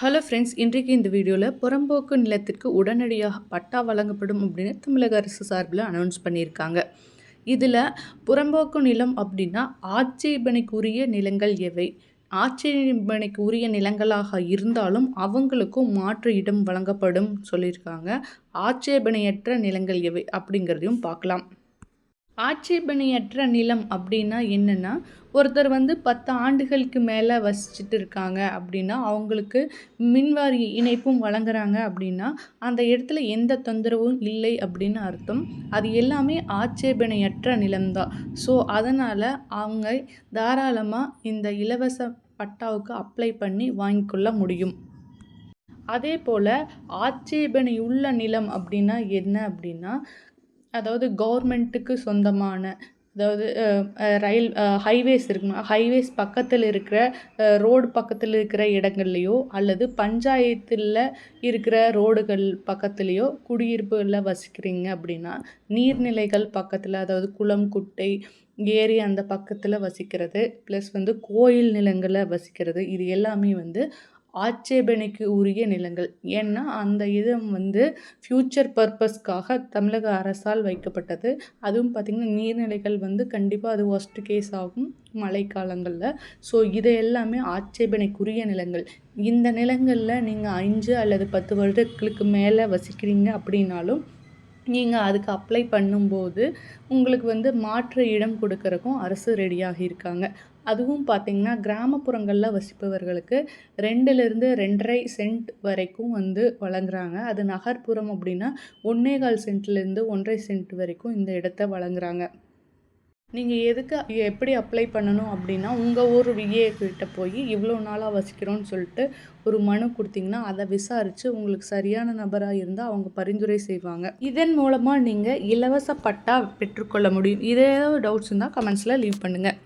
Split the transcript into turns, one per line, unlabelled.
Hello friends, இன்றைக்கு இந்த வீடியோவில் புறம்போக்கு நிலத்திற்கு உடனடியாக பட்டா வழங்கப்படும் அப்படின்னு தமிழக அரசு சார்பில் அனௌன்ஸ் பண்ணியிருக்காங்க. இதில் புறம்போக்கு நிலம் அப்படின்னா ஆட்சேபனைக்குரிய நிலங்கள் எவை? ஆட்சேபனைக்கு உரிய நிலங்களாக இருந்தாலும் அவங்களுக்கும் மாற்று இடம் வழங்கப்படும் சொல்லியிருக்காங்க. ஆட்சேபனையற்ற நிலங்கள் எவை அப்படிங்கிறதையும் பார்க்கலாம். ஆட்சேபனையற்ற நிலம் அப்படின்னா என்னென்னா, ஒருத்தர் 10 ஆண்டுகளுக்கு மேலே வசிச்சுட்டு இருக்காங்க அப்படின்னா, அவங்களுக்கு மின்வாரிய இணைப்பும் வழங்குறாங்க அப்படின்னா, அந்த இடத்துல எந்த தொந்தரவும் இல்லை அப்படின்னு அர்த்தம். அது எல்லாமே ஆட்சேபனையற்ற நிலம்தான். ஸோ அதனால் அவங்க தாராளமாக இந்த இலவச பட்டாவுக்கு அப்ளை பண்ணி வாங்கிக்கொள்ள முடியும். அதே போல் ஆட்சேபனையுள்ள நிலம் அப்படின்னா என்ன அப்படின்னா, அதாவது கவர்மெண்ட்டுக்கு சொந்தமான, அதாவது ரயில் ஹைவேஸ் இருக்குமா, ஹைவேஸ் பக்கத்தில் இருக்கிற ரோடு பக்கத்தில் இருக்கிற இடங்கள்லையோ அல்லது பஞ்சாயத்தில் இருக்கிற ரோடுகள் பக்கத்துலேயோ குடியிருப்புகளில் வசிக்கிறீங்க அப்படின்னா, நீர்நிலைகள் பக்கத்தில், அதாவது குளம், குட்டை, ஏரி அந்த பக்கத்தில் வசிக்கிறது, ப்ளஸ் கோயில் நிலங்களில் வசிக்கிறது, இது எல்லாமே ஆட்சேபனைக்கு உரிய நிலங்கள். ஏன்னா அந்த இது ஃப்யூச்சர் பர்பஸ்க்காக தமிழக அரசால் வைக்கப்பட்டது. அதுவும் பார்த்திங்கன்னா நீர்நிலைகள் கண்டிப்பாக அது ஒஸ்ட் கேஸ் ஆகும் மழைக்காலங்களில். ஸோ இது எல்லாமே ஆட்சேபனைக்குரிய நிலங்கள். இந்த நிலங்களில் நீங்கள் 5 அல்லது 10 வருடங்களுக்கு மேலே வசிக்கிறீங்க அப்படின்னாலும் நீங்கள் அதுக்கு அப்ளை பண்ணும்போது உங்களுக்கு மாற்று இடம் கொடுக்கறக்கும் அரசு ரெடியாக இருக்காங்க. அதுவும் பார்த்திங்கன்னா கிராமப்புறங்களில் வசிப்பவர்களுக்கு 2லேருந்து 2.5 சென்ட் வரைக்கும் வழங்குறாங்க. அது நகர்ப்புறம் அப்படின்னா 1.25 சென்ட்லேருந்து 1.5 சென்ட் வரைக்கும் இந்த இடத்த வழங்குறாங்க. நீங்கள் எப்படி அப்ளை பண்ணணும் அப்படின்னா, உங்கள் ஊர் விஏ கிட்ட போய் இவ்வளோ நாளாக வசிக்கிறோன்னு சொல்லிட்டு ஒரு மனு கொடுத்தீங்கன்னா, அதை விசாரித்து உங்களுக்கு சரியான நபராக இருந்தால் அவங்க பரிந்துரை செய்வாங்க. இதன் மூலமாக நீங்கள் இலவச பட்டா பெற்றுக்கொள்ள முடியும். இதே டவுட்ஸ் இருந்தால் கமெண்ட்ஸில் லீவ் பண்ணுங்கள்.